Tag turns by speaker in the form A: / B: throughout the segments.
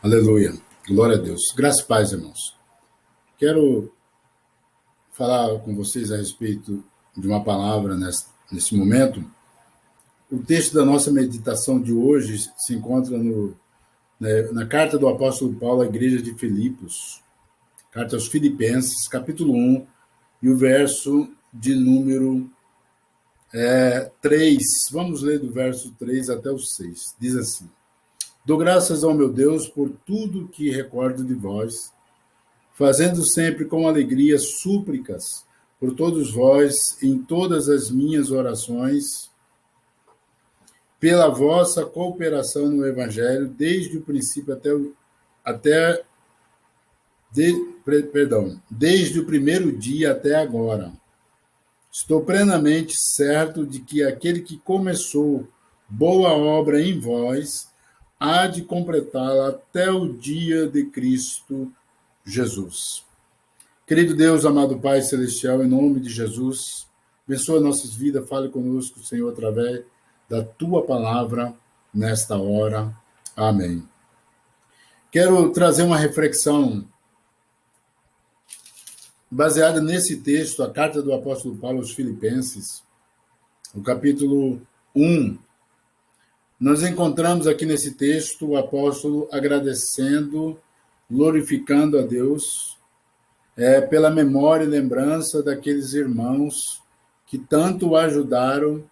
A: Aleluia. Glória a Deus. Graças e paz, irmãos. Quero falar com vocês a respeito de uma palavra nesse momento. O texto da nossa meditação de hoje se encontra na carta do apóstolo Paulo à igreja de Filipos, carta aos Filipenses, capítulo 1, e o verso de número 3. Vamos ler do verso 3 até o 6. Diz assim: Dou graças ao meu Deus por tudo que recordo de vós, fazendo sempre com alegria súplicas por todos vós em todas as minhas orações, pela vossa cooperação no Evangelho, desde o princípio desde o primeiro dia até agora. Estou plenamente certo de que aquele que começou boa obra em vós há de completá-la até o dia de Cristo Jesus. Querido Deus, amado Pai Celestial, em nome de Jesus, abençoa nossas vidas, fale conosco, Senhor, através da Tua palavra nesta hora. Amém. Quero trazer uma reflexão baseada nesse texto, a carta do apóstolo Paulo aos Filipenses, no capítulo 1. Nós encontramos aqui nesse texto o apóstolo agradecendo, glorificando a Deus, pela memória e lembrança daqueles irmãos que tanto o ajudaram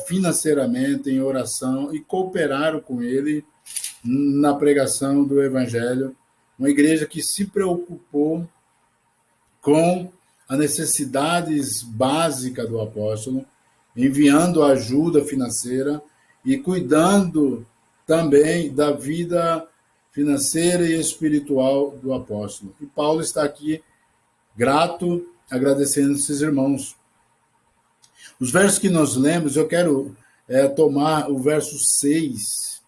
A: financeiramente em oração e cooperaram com ele na pregação do Evangelho. Uma igreja que se preocupou com as necessidades básicas do apóstolo, enviando ajuda financeira e cuidando também da vida financeira e espiritual do apóstolo. E Paulo está aqui grato, agradecendo esses irmãos. Os versos que nós lemos, eu quero tomar o verso 6,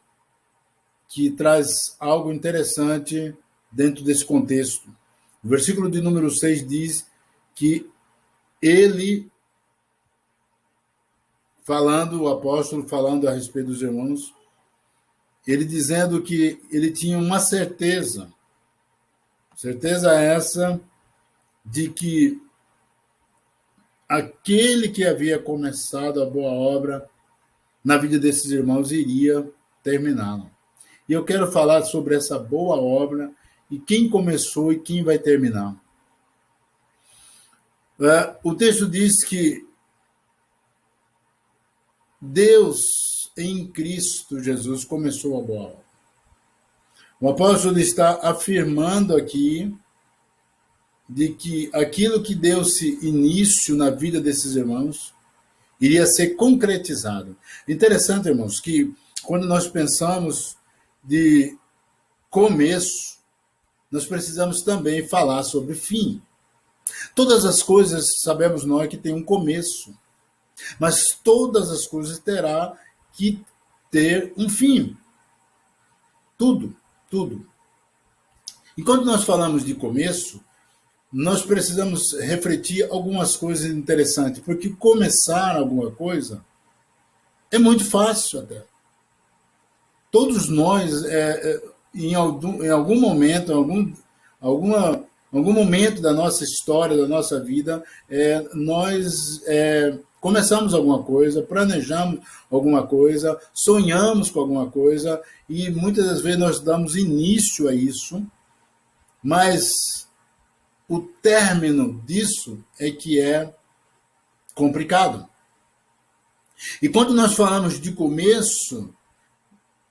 A: que traz algo interessante dentro desse contexto. O versículo de número 6 diz que ele, o apóstolo falando a respeito dos irmãos, ele dizendo que ele tinha uma certeza essa de que aquele que havia começado a boa obra na vida desses irmãos iria terminá-la. E eu quero falar sobre essa boa obra e quem começou e quem vai terminar. O texto diz que Deus, em Cristo Jesus, começou a boa obra. O apóstolo está afirmando aqui de que aquilo que deu-se início na vida desses irmãos iria ser concretizado. Interessante, irmãos, que quando nós pensamos de começo, nós precisamos também falar sobre fim. Todas as coisas, sabemos nós, que tem um começo, mas todas as coisas terá que ter um fim. Tudo. E quando nós falamos de começo, nós precisamos refletir algumas coisas interessantes, porque começar alguma coisa é muito fácil até. Todos nós, em algum momento, algum momento da nossa história, da nossa vida, nós começamos alguma coisa, planejamos alguma coisa, sonhamos com alguma coisa, e muitas das vezes nós damos início a isso, mas o término disso é que é complicado. E quando nós falamos de começo,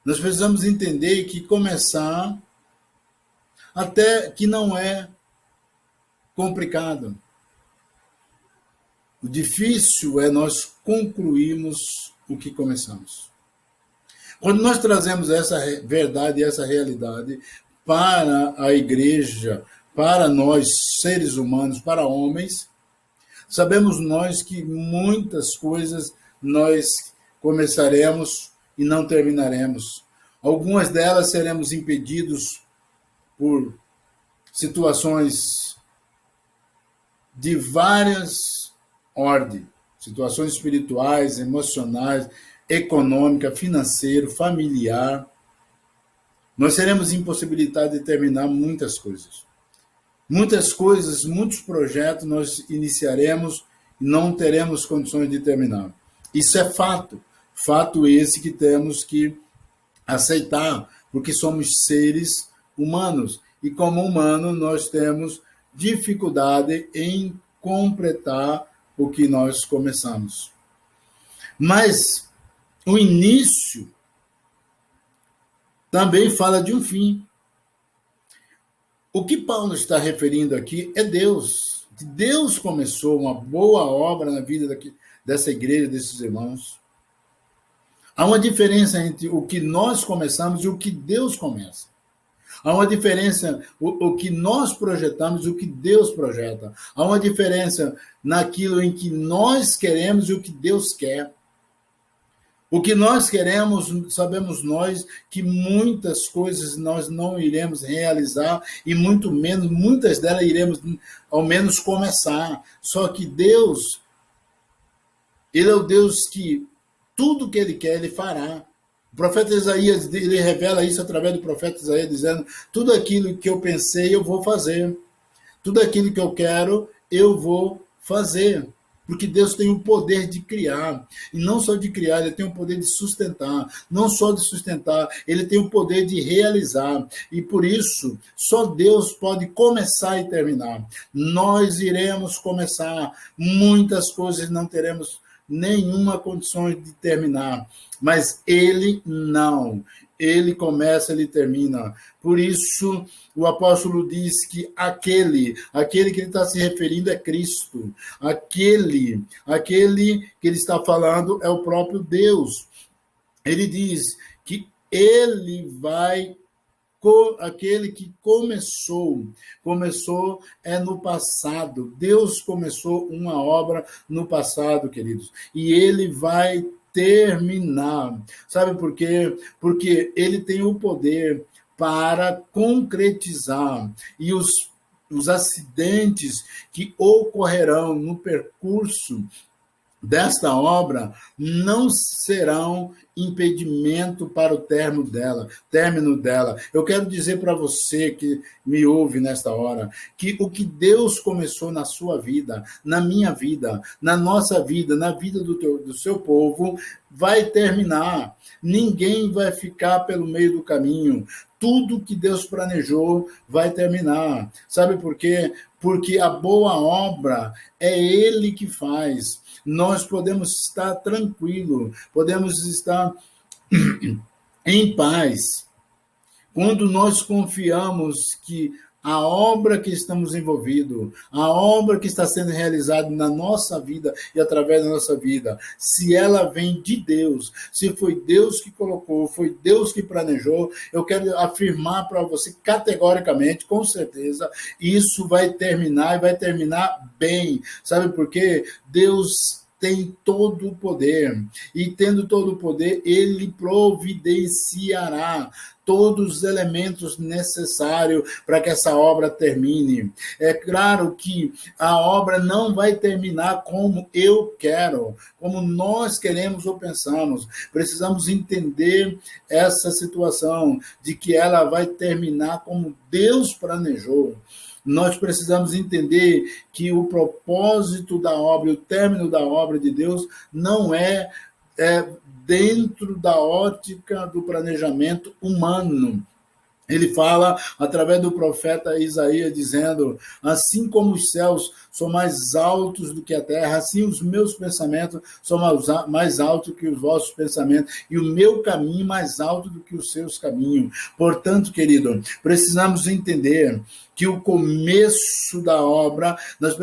A: nós precisamos entender que começar até que não é complicado. O difícil é nós concluirmos o que começamos. Quando nós trazemos essa verdade, essa realidade para a igreja, para nós, seres humanos, para homens, sabemos nós que muitas coisas nós começaremos e não terminaremos. Algumas delas seremos impedidos por situações de várias ordens, situações espirituais, emocionais, econômica, financeiro, familiar. nós seremos impossibilitados de terminar muitas coisas. Muitas coisas, muitos projetos nós iniciaremos e não teremos condições de terminar. Isso é fato. Fato esse que temos que aceitar, porque somos seres humanos. E como humano, nós temos dificuldade em completar o que nós começamos. Mas o início também fala de um fim. O que Paulo está referindo aqui é Deus. Deus começou uma boa obra na vida dessa igreja, desses irmãos. Há uma diferença entre o que nós começamos e o que Deus começa. Há uma diferença o que nós projetamos e o que Deus projeta. Há uma diferença naquilo em que nós queremos e o que Deus quer. O que nós queremos, sabemos nós que muitas coisas nós não iremos realizar e muito menos, muitas delas iremos ao menos começar. Só que Deus, Ele é o Deus que tudo que Ele quer, Ele fará. O profeta Isaías, ele revela isso através do profeta Isaías, dizendo: tudo aquilo que eu pensei, eu vou fazer. Tudo aquilo que eu quero, eu vou fazer. Porque Deus tem o poder de criar. E não só de criar, Ele tem o poder de sustentar. Não só de sustentar, Ele tem o poder de realizar. E por isso, só Deus pode começar e terminar. Nós iremos começar. Muitas coisas não teremos nenhuma condição de terminar. Mas Ele não. Ele começa, Ele termina. Por isso, o apóstolo diz que aquele que ele está se referindo é Cristo. Aquele que ele está falando é o próprio Deus. Ele diz que Ele vai... Aquele que começou é no passado. Deus começou uma obra no passado, queridos. E Ele vai terminar. Sabe por quê? Porque Ele tem o poder para concretizar. E os acidentes que ocorrerão no percurso desta obra não serão impedimento para o término dela. Eu quero dizer para você que me ouve nesta hora, que o que Deus começou na sua vida, na minha vida, na nossa vida, na vida do seu povo, vai terminar. Ninguém vai ficar pelo meio do caminho. Tudo que Deus planejou vai terminar. Sabe por quê? Porque a boa obra é Ele que faz. Nós podemos estar tranquilos, podemos estar em paz, quando nós confiamos que a obra que estamos envolvidos, a obra que está sendo realizada na nossa vida e através da nossa vida, se ela vem de Deus, se foi Deus que colocou, foi Deus que planejou, eu quero afirmar para você categoricamente, com certeza, isso vai terminar e vai terminar bem. Sabe por quê? Deus tem todo o poder, e tendo todo o poder, Ele providenciará todos os elementos necessários para que essa obra termine. É claro que a obra não vai terminar como eu quero, como nós queremos ou pensamos. Precisamos entender essa situação de que ela vai terminar como Deus planejou. Nós precisamos entender que o propósito da obra, o término da obra de Deus não é dentro da ótica do planejamento humano. Ele fala, através do profeta Isaías, dizendo: assim como os céus são mais altos do que a terra, assim os meus pensamentos são mais altos que os vossos pensamentos, e o meu caminho mais alto do que os seus caminhos. Portanto, querido, precisamos entender que o começo da obra, nós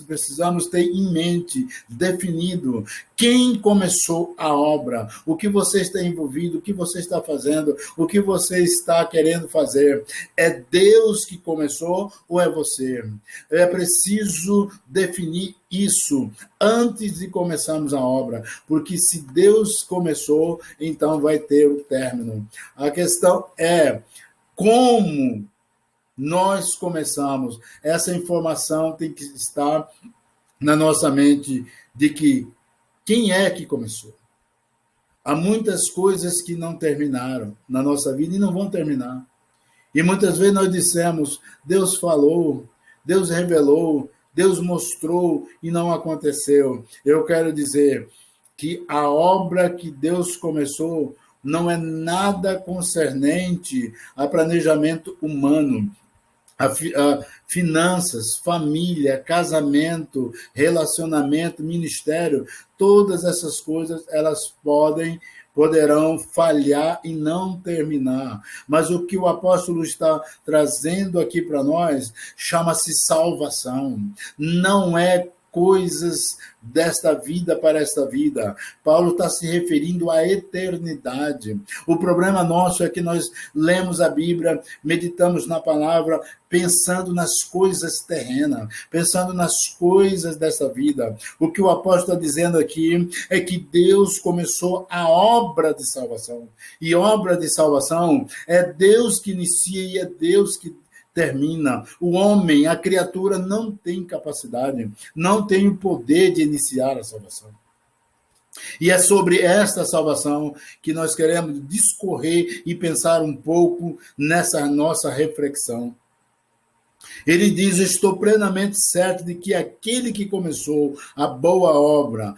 A: precisamos ter em mente, definido, quem começou a obra, o que você está envolvido, o que você está fazendo, o que você está querendo fazer. É Deus que começou ou é você? É preciso definir isso antes de começarmos a obra, porque se Deus começou, então vai ter o término. A questão é como nós começamos. Essa informação tem que estar na nossa mente de que quem é que começou? Há muitas coisas que não terminaram na nossa vida e não vão terminar. E muitas vezes nós dissemos, Deus falou, Deus revelou, Deus mostrou e não aconteceu. Eu quero dizer que a obra que Deus começou não é nada concernente a planejamento humano. A finanças, família, casamento, relacionamento, ministério, todas essas coisas elas poderão falhar e não terminar. Mas o que o apóstolo está trazendo aqui para nós chama-se salvação. Não é coisas desta vida para esta vida. Paulo está se referindo à eternidade. O problema nosso é que nós lemos a Bíblia, meditamos na palavra, pensando nas coisas terrenas, pensando nas coisas dessa vida. O que o apóstolo está dizendo aqui é que Deus começou a obra de salvação. E obra de salvação é Deus que inicia e é Deus que termina. O homem, a criatura, não tem capacidade, não tem o poder de iniciar a salvação. E é sobre esta salvação que nós queremos discorrer e pensar um pouco nessa nossa reflexão. Ele diz, estou plenamente certo de que aquele que começou a boa obra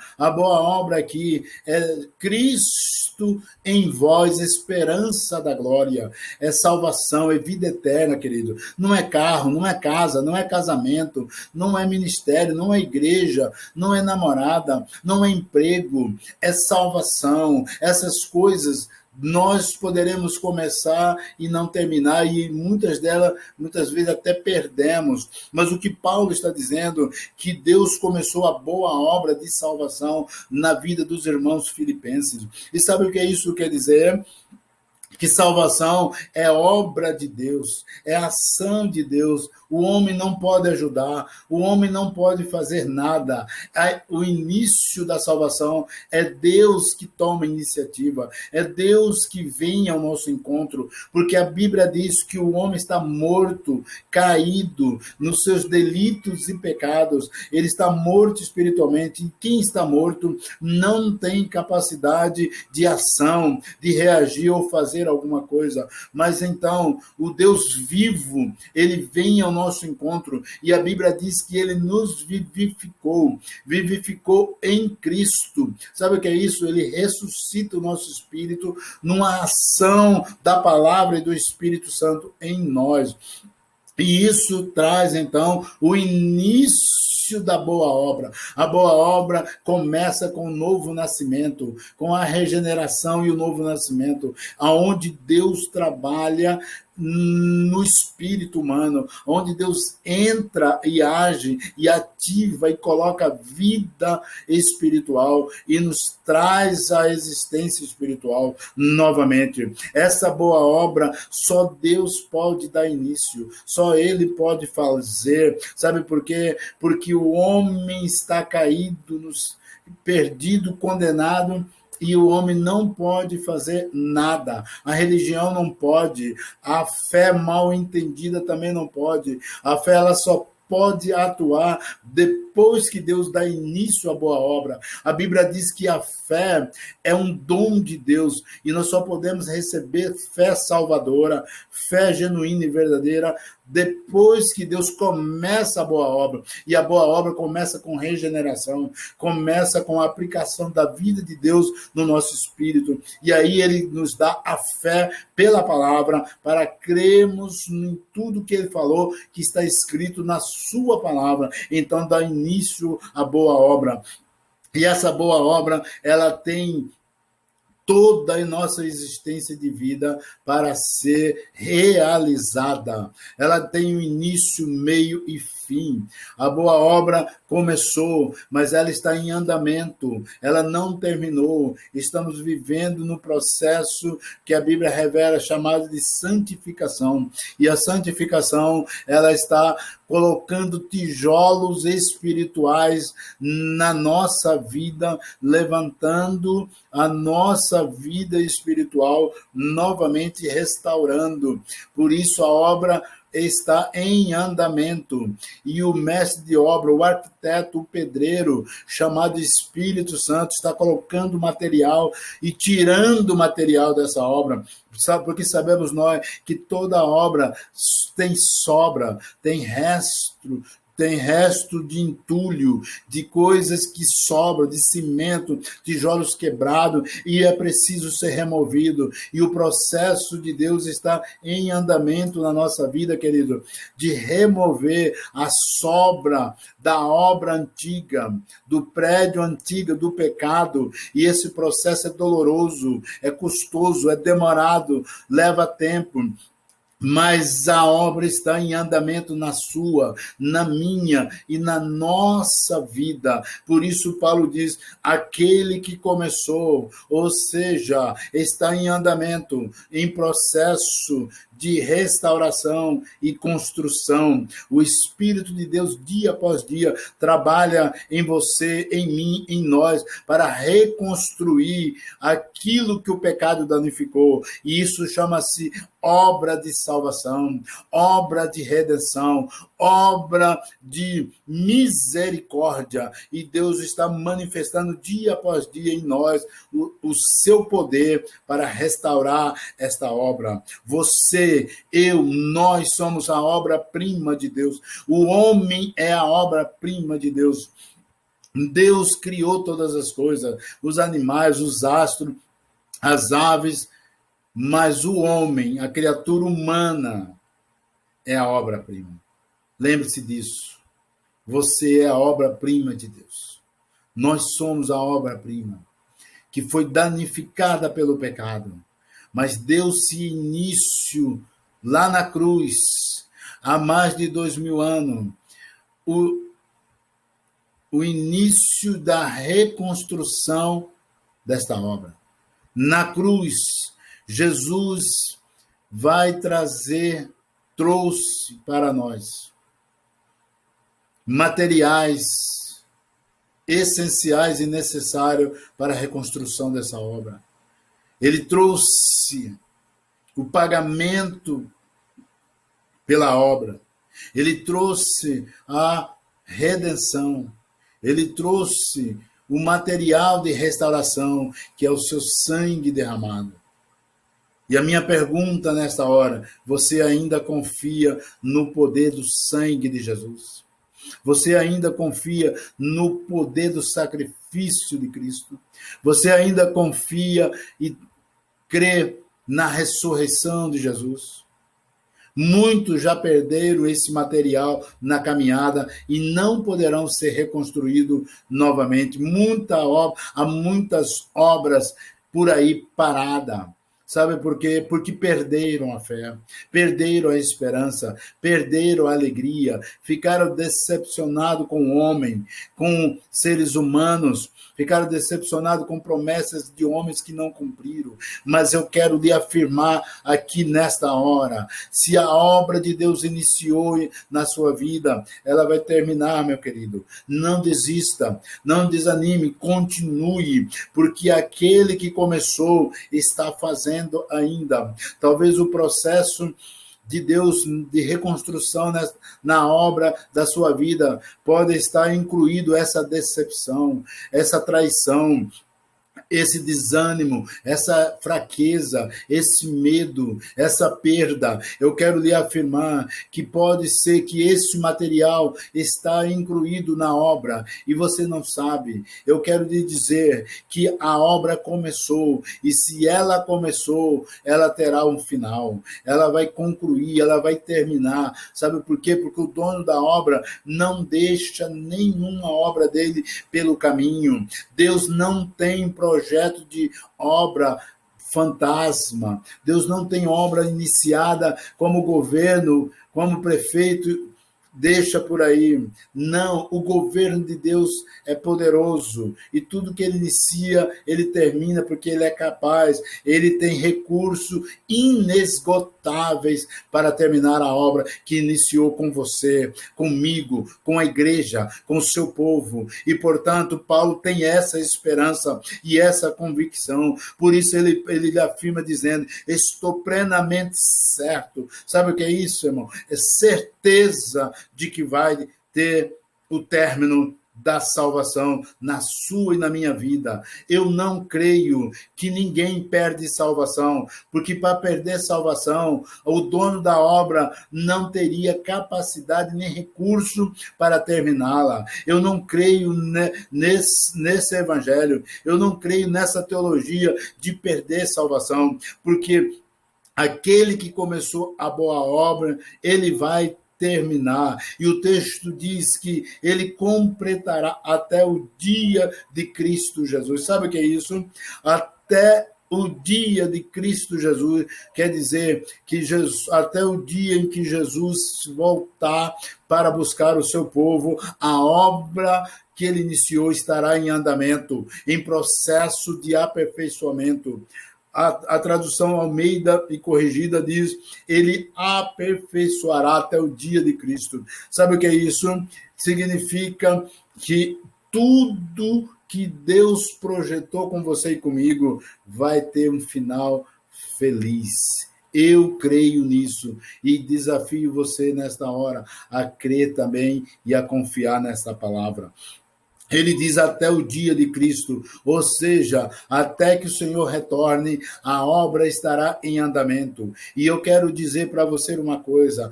A: aqui é Cristo em vós, esperança da glória, é salvação, é vida eterna, querido. Não é carro, não é casa, não é casamento, não é ministério, não é igreja, não é namorada, não é emprego, é salvação. Essas coisas nós poderemos começar e não terminar, e muitas vezes até perdemos. Mas o que Paulo está dizendo, que Deus começou a boa obra de salvação na vida dos irmãos filipenses. E sabe o que isso quer dizer? Que salvação é obra de Deus, é ação de Deus. O homem não pode ajudar, o homem não pode fazer nada. O início da salvação é Deus que toma iniciativa, é Deus que vem ao nosso encontro, porque a Bíblia diz que o homem está morto, caído nos seus delitos e pecados, ele está morto espiritualmente, e quem está morto não tem capacidade de ação, de reagir ou fazer alguma coisa. Mas então, o Deus vivo, ele vem ao nosso encontro, e a Bíblia diz que ele nos vivificou em Cristo. Sabe o que é isso? Ele ressuscita o nosso espírito numa ação da palavra e do Espírito Santo em nós. E isso traz, então, o início da boa obra. A boa obra começa com o novo nascimento, com a regeneração e o novo nascimento, aonde Deus trabalha no espírito humano, onde Deus entra e age e ativa e coloca vida espiritual e nos traz a existência espiritual novamente. Essa boa obra só Deus pode dar início, só Ele pode fazer. Sabe por quê? Porque o homem está caído, perdido, condenado, e o homem não pode fazer nada. A religião não pode, a fé mal entendida também não pode. A fé ela só pode atuar depois que Deus dá início à boa obra. A Bíblia diz que a fé é um dom de Deus e nós só podemos receber fé salvadora, fé genuína e verdadeira depois que Deus começa a boa obra. E a boa obra começa com regeneração, começa com a aplicação da vida de Deus no nosso espírito. E aí ele nos dá a fé pela palavra para crermos em tudo que ele falou, que está escrito na sua palavra. Então dá início à boa obra. E essa boa obra, ela tem toda a nossa existência de vida para ser realizada. Ela tem um início, meio e fim. A boa obra começou, mas ela está em andamento. Ela não terminou. Estamos vivendo no processo que a Bíblia revela, chamado de santificação. E a santificação, ela está colocando tijolos espirituais na nossa vida, levantando a nossa vida espiritual, novamente restaurando. Por isso a obra está em andamento. E o mestre de obra, o arquiteto, o pedreiro, chamado Espírito Santo, está colocando material e tirando material dessa obra. Porque sabemos nós que toda obra tem sobra, tem resto de entulho, de coisas que sobram, de cimento, tijolos quebrados, e é preciso ser removido. E o processo de Deus está em andamento na nossa vida, querido, de remover a sobra da obra antiga, do prédio antigo, do pecado. E esse processo é doloroso, é custoso, é demorado, leva tempo. Mas a obra está em andamento na sua, na minha e na nossa vida. Por isso Paulo diz, aquele que começou, ou seja, está em andamento, em processo de restauração e construção. O Espírito de Deus, dia após dia, trabalha em você, em mim, em nós, para reconstruir aquilo que o pecado danificou. E isso chama-se obra de salvação, obra de redenção, obra de misericórdia. E Deus está manifestando dia após dia em nós o seu poder para restaurar esta obra. Você, eu, nós somos a obra-prima de Deus. O homem é a obra-prima de Deus. Deus criou todas as coisas, os animais, os astros, as aves, mas o homem, a criatura humana, é a obra-prima. Lembre-se disso. Você é a obra-prima de Deus. Nós somos a obra-prima, que foi danificada pelo pecado. Mas deu-se início lá na cruz, há mais de 2000 anos, o início da reconstrução desta obra. Na cruz, Jesus trouxe para nós materiais essenciais e necessários para a reconstrução dessa obra. Ele trouxe o pagamento pela obra. Ele trouxe a redenção. Ele trouxe o material de restauração, que é o seu sangue derramado. E a minha pergunta nesta hora, você ainda confia no poder do sangue de Jesus? Você ainda confia no poder do sacrifício de Cristo? Você ainda confia e crê na ressurreição de Jesus? Muitos já perderam esse material na caminhada e não poderão ser reconstruídos novamente. Há muitas obras por aí paradas. Sabe por quê? Porque perderam a fé, perderam a esperança, perderam a alegria, ficaram decepcionados com o homem, com seres humanos, ficaram decepcionados com promessas de homens que não cumpriram. Mas eu quero lhe afirmar aqui nesta hora, se a obra de Deus iniciou na sua vida, ela vai terminar, meu querido. Não desista, não desanime, continue, porque aquele que começou está fazendo ainda. Talvez o processo de Deus de reconstrução na obra da sua vida pode estar incluído essa decepção, essa traição, esse desânimo, essa fraqueza, esse medo, essa perda. Eu quero lhe afirmar que pode ser que esse material está incluído na obra e você não sabe. Eu quero lhe dizer que a obra começou e se ela começou, ela terá um final. Ela vai concluir, ela vai terminar. Sabe por quê? Porque o dono da obra não deixa nenhuma obra dele pelo caminho. Deus não tem projeto de obra fantasma. Deus não tem obra iniciada como governo, como prefeito deixa por aí. Não, o governo de Deus é poderoso e tudo que ele inicia, ele termina porque ele é capaz, ele tem recursos inesgotáveis para terminar a obra que iniciou com você, comigo, com a igreja, com o seu povo. E, portanto, Paulo tem essa esperança e essa convicção. Por isso ele afirma dizendo: estou plenamente certo. Sabe o que é isso, irmão? É certeza de que vai ter o término da salvação na sua e na minha vida. Eu não creio que ninguém perde salvação, porque para perder salvação, o dono da obra não teria capacidade nem recurso para terminá-la. Eu não creio nesse evangelho, eu não creio nessa teologia de perder salvação, porque aquele que começou a boa obra, ele vai terminar. E o texto diz que ele completará até o dia de Cristo Jesus. Sabe o que é isso? Até o dia de Cristo Jesus, quer dizer que Jesus, até o dia em que Jesus voltar para buscar o seu povo, a obra que ele iniciou estará em andamento, em processo de aperfeiçoamento. A tradução Almeida e Corrigida diz: ele aperfeiçoará até o dia de Cristo. Sabe o que é isso? Significa que tudo que Deus projetou com você e comigo vai ter um final feliz. Eu creio nisso e desafio você nesta hora a crer também e a confiar nessa palavra. Ele diz até o dia de Cristo, ou seja, até que o Senhor retorne, a obra estará em andamento. E eu quero dizer para você uma coisa: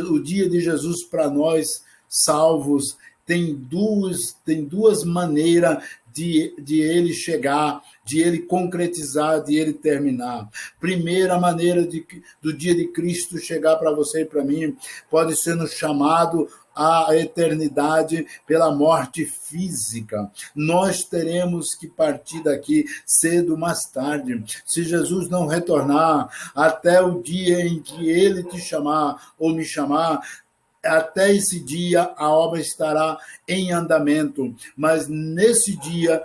A: o dia de Jesus para nós salvos tem duas maneiras de ele chegar, de ele concretizar, de ele terminar. Primeira maneira do dia de Cristo chegar para você e para mim pode ser no chamado à eternidade pela morte física. Nós teremos que partir daqui cedo ou mais tarde. Se Jesus não retornar até o dia em que ele te chamar ou me chamar, até esse dia a obra estará em andamento, mas nesse dia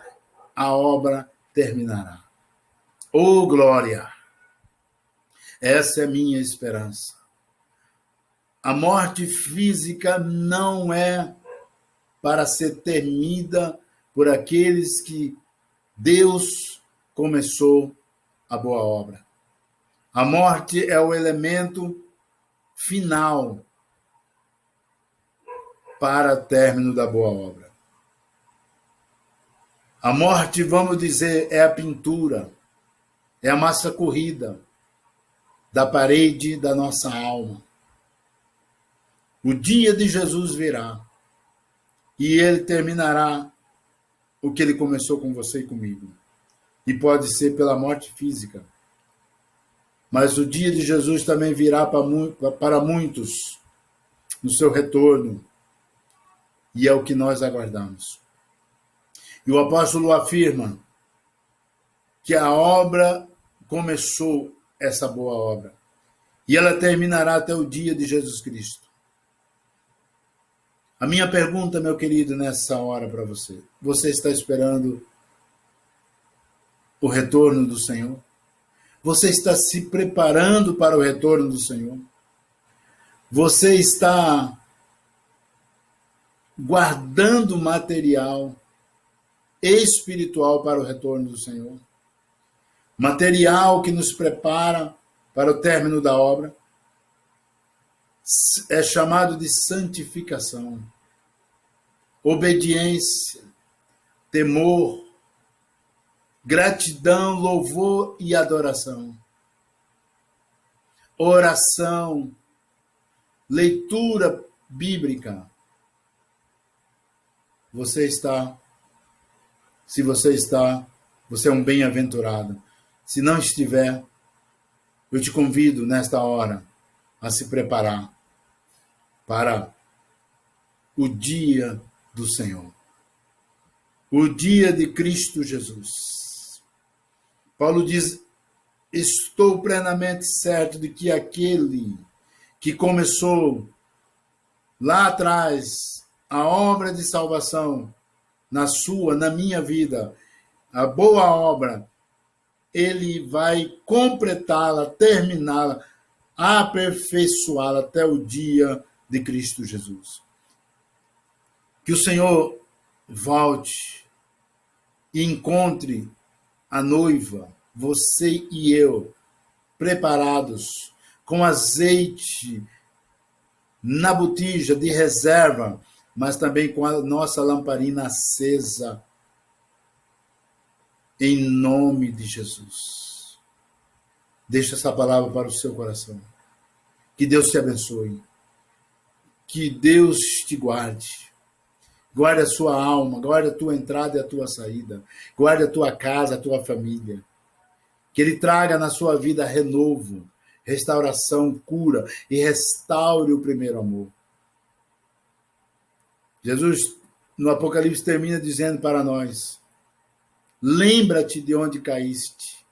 A: a obra terminará. Oh, glória! Essa é a minha esperança. A morte física não é para ser temida por aqueles que Deus começou a boa obra. A morte é o elemento final para o término da boa obra. A morte, vamos dizer, é a pintura, é a massa corrida da parede da nossa alma. O dia de Jesus virá e ele terminará o que ele começou com você e comigo. E pode ser pela morte física. Mas o dia de Jesus também virá para muitos no seu retorno. E é o que nós aguardamos. E o apóstolo afirma que a obra começou, essa boa obra, e ela terminará até o dia de Jesus Cristo. A minha pergunta, meu querido, nessa hora para você: você está esperando o retorno do Senhor? Você está se preparando para o retorno do Senhor? Você está guardando material espiritual para o retorno do Senhor? Material que nos prepara para o término da obra? É chamado de santificação, obediência, temor, gratidão, louvor e adoração, oração, leitura bíblica. Se você está, você é um bem-aventurado. Se não estiver, eu te convido nesta hora a se preparar para o dia do Senhor, o dia de Cristo Jesus. Paulo diz: estou plenamente certo de que aquele que começou lá atrás, a obra de salvação na sua, na minha vida, a boa obra, ele vai completá-la, terminá-la, aperfeiçoá-la até o dia de Cristo Jesus. Que o Senhor volte e encontre a noiva, você e eu, preparados, com azeite na botija de reserva, mas também com a nossa lamparina acesa, em nome de Jesus. Deixa essa palavra para o seu coração. Que Deus te abençoe. Que Deus te guarde. Guarde a sua alma, guarde a tua entrada e a tua saída. Guarde a tua casa, a tua família. Que Ele traga na sua vida renovo, restauração, cura e restaure o primeiro amor. Jesus, no Apocalipse, termina dizendo para nós: lembra-te de onde caíste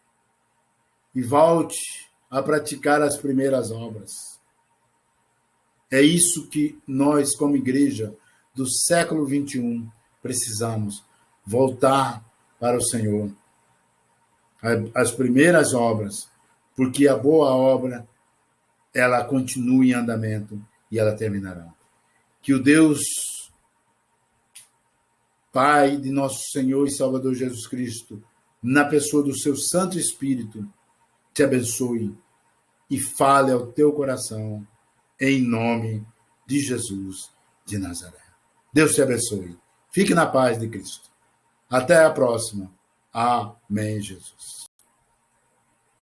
A: e volte a praticar as primeiras obras. É isso que nós, como igreja do século XXI, precisamos: voltar para o Senhor. As primeiras obras, porque a boa obra, ela continua em andamento e ela terminará. Que o Deus, Pai de nosso Senhor e Salvador Jesus Cristo, na pessoa do seu Santo Espírito, te abençoe e fale ao teu coração, em nome de Jesus de Nazaré. Deus te abençoe. Fique na paz de Cristo. Até a próxima. Amém, Jesus.